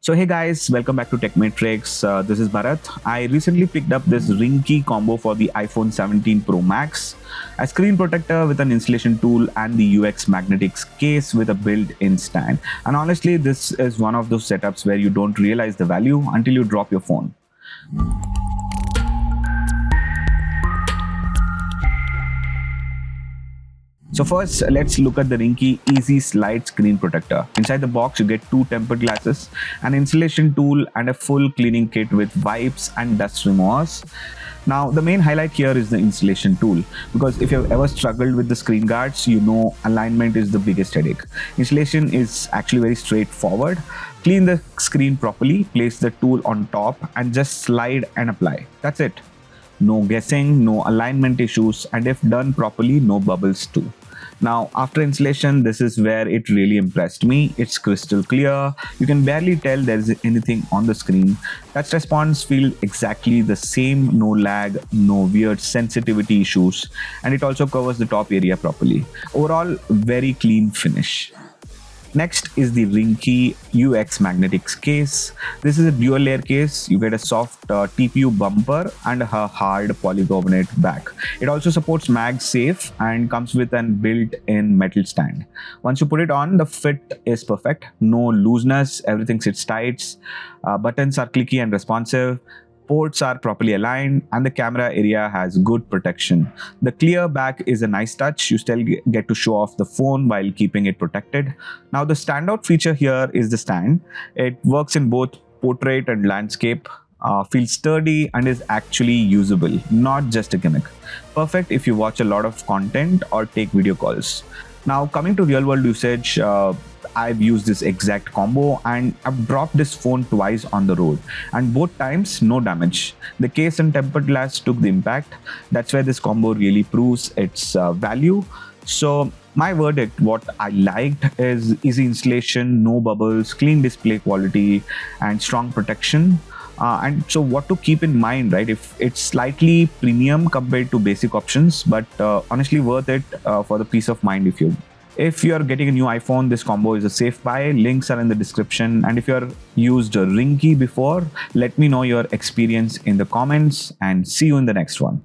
So hey guys, welcome back to Tech Matrix. This is Bharat. I recently picked up this Ringke combo for the iPhone 17 Pro Max, a screen protector with an installation tool and the UX magnetics case with a built-in stand. And honestly, this is one of those setups where you don't realize the value until you drop your phone. So first, let's look at the Ringke Easy Slide Screen Protector. Inside the box, you get two tempered glasses, an installation tool, and a full cleaning kit with wipes and dust removers. Now, the main highlight here is the installation tool, because if you've ever struggled with the screen guards, you know alignment is the biggest headache. Installation is actually very straightforward. Clean the screen properly, place the tool on top, and just slide and apply. That's it. No guessing, no alignment issues, and if done properly, no bubbles too. Now, after installation, this is where it really impressed me. It's crystal clear. You can barely tell there is anything on the screen. Touch response feels exactly the same, no lag, no weird sensitivity issues, and it also covers the top area properly. Overall, very clean finish. Next is the Ringke UX Magnetics case. This is a dual layer case. You get a soft TPU bumper and a hard polycarbonate back. It also supports MagSafe and comes with an built-in metal stand. Once you put it on, the fit is perfect. No looseness, everything sits tight. Buttons are clicky and responsive. Ports are properly aligned and the camera area has good protection. The clear back is a nice touch. You still get to show off the phone while keeping it protected. Now the standout feature here is the stand. It works in both portrait and landscape, feels sturdy and is actually usable, not just a gimmick. Perfect if you watch a lot of content or take video calls. Now coming to real world usage, I've used this exact combo and I've dropped this phone twice on the road, and both times no damage. The case and tempered glass took the impact. That's where this combo really proves its value. So my verdict, what I liked is easy installation, no bubbles, clean display quality, and strong protection. And so what to keep in mind, right? If it's slightly premium compared to basic options, but honestly worth it for the peace of mind. If you're getting a new iPhone, this combo is a safe buy. Links are in the description. And if you're used Ringke before, let me know your experience in the comments and see you in the next one.